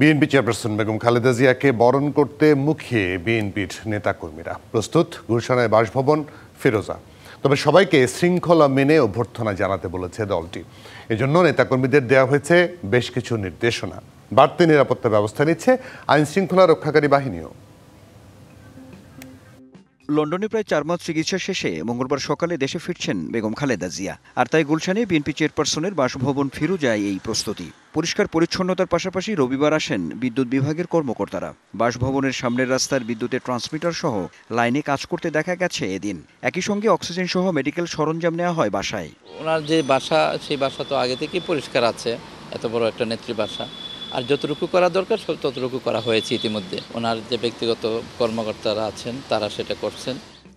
BNP chairperson Begum Khaleda জিয়াকে বরণ করতে মুখিয়ে বিএনপির নেতাকর্মীরা প্রস্তুত গুলশানের বাসভবন ফিরোজা। তবে সবাইকে শৃঙ্খলা মেনে অভ্যর্থনা জানাতে বলেছে দলটি। এজন্য নেতাকর্মীদের দেওয়া হয়েছে বেশ কিছু নির্দেশনা। বাড়তি নিরাপত্তা ব্যবস্থা নিচ্ছে আইন শৃঙ্খলা রক্ষাকারী বাহিনীও। লন্ডনে প্রায় 4 মাস চিকিৎসা শেষে মঙ্গলবার সকালে দেশে ফিরছেন বেগম খালেদা জিয়া। আর তাই গুলশানে বিএনপি চেয়ারপারসনের বাসভবন ফিরোজায় এই প্রস্তুতি। পরিষ্কার পরিচ্ছন্নতার পাশাপাশি রবিবার আসেন বিদ্যুৎ বিভাগের কর্মকর্তারা। বাসভবনের সামনের রাস্তার বিদ্যুতের ট্রান্সমিটার সহ লাইনে কাজ করতে দেখা গেছে এদিন। একই সঙ্গে অক্সিজেন সহ মেডিকেল সরঞ্জাম নেওয়া হয় বাসায়। ওনার যে বাসা, সেই বাসা তো আগে থেকেই পরিষ্কার আছে, এত বড় একটা নেত্রী বাসা। আর যতটুকু করা দরকার ততটুকু করা হয়েছে ইতিমধ্যে। ওনার যে ব্যক্তিগত কর্মকর্তারা আছেন তারা সেটা করছেন।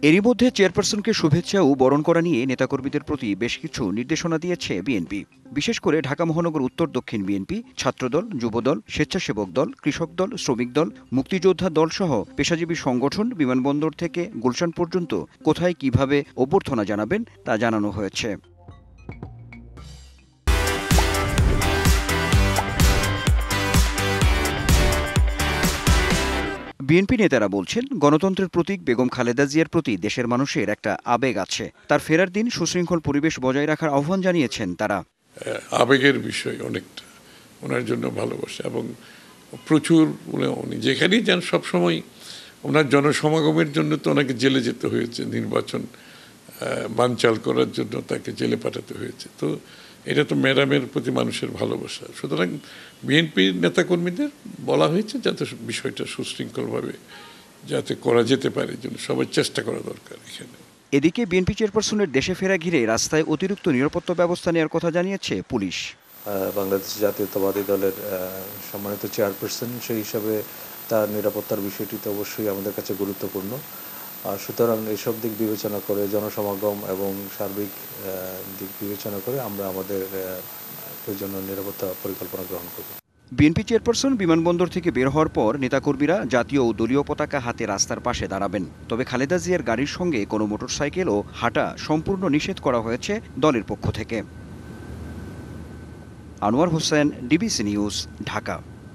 এরই মধ্যে চেয়ারপারসনকে শুভেচ্ছা ও বরণ করা নিয়ে নেতাকর্মীদের প্রতি বেশ কিছু নির্দেশনা দিয়েছে বিএনপি। বিশেষ করে ঢাকা মহানগর উত্তর দক্ষিণ বিএনপি, ছাত্রদল, যুবদল, স্বেচ্ছাসেবক দল, কৃষক দল, শ্রমিক দল, মুক্তিযোদ্ধা দল সহ পেশাজীবী সংগঠন বিমানবন্দর থেকে গুলশান পর্যন্ত কোথায় কিভাবে অভ্যর্থনা জানাবেন তা জানানো হয়েছে। বিএনপি নেতারা বলছেন, গণতন্ত্রের প্রতীক বেগম খালেদা জিয়ার প্রতি দেশের মানুষের একটা আবেগ আছে। তার ফেরার দিন সুশৃঙ্খল পরিবেশ বজায় রাখার আহ্বান জানিয়েছেন তারা। আবেগের বিষয় অনেকটা, ওনার জন্য ভালোবাসা এবং প্রচুর উনি যেখানেই যান সবসময় ওনার জনসমাগমের জন্য তো ওনাকে জেলে যেতে হয়েছে, নির্বাচন বানচাল করার জন্য তাকে জেলে পাঠাতে হয়েছে। তো এটা তো ম্যাডামের প্রতি মানুষের ভালোবাসা। সুতরাং বিএনপির নেতাকর্মীদের বলা হয়েছে যাতে বিষয়টা সুশৃঙ্খলভাবে যাতে করা যেতে পারে, জন্য সবাই চেষ্টা করা দরকার এখানে। এদিকে বিএনপি চেয়ারপারসনের দেশে ফেরা ঘিরে রাস্তায় অতিরিক্ত নিরাপত্তা ব্যবস্থা নেওয়ার কথা জানিয়েছে পুলিশ। বাংলাদেশ জাতীয়তাবাদী দলের সম্মানিত চেয়ারপারসন, সেই হিসাবে তার নিরাপত্তার বিষয়টি তো অবশ্যই আমাদের কাছে গুরুত্বপূর্ণ। সুতরাং এসব দিক বিবেচনা করে, জনসমাগম এবং সার্বিক দিক বিবেচনা করে আমরা আমাদের প্রয়োজনীয় নিরাপত্তা পরিকল্পনা গ্রহণ করব। বিএনপি চেয়ারপারসন বিমানবন্দর থেকে বের হওয়ার পর নেতাকর্মীরা জাতীয় ও দলীয় পতাকা হাতে রাস্তার পাশে দাঁড়াবেন। তবে খালেদা জিয়ার গাড়ির সঙ্গে কোনো মোটরসাইকেল ও হাঁটা সম্পূর্ণ নিষেধ করা হয়েছে দলের পক্ষ থেকে। Anwar Hossain, DBC news, Dhaka.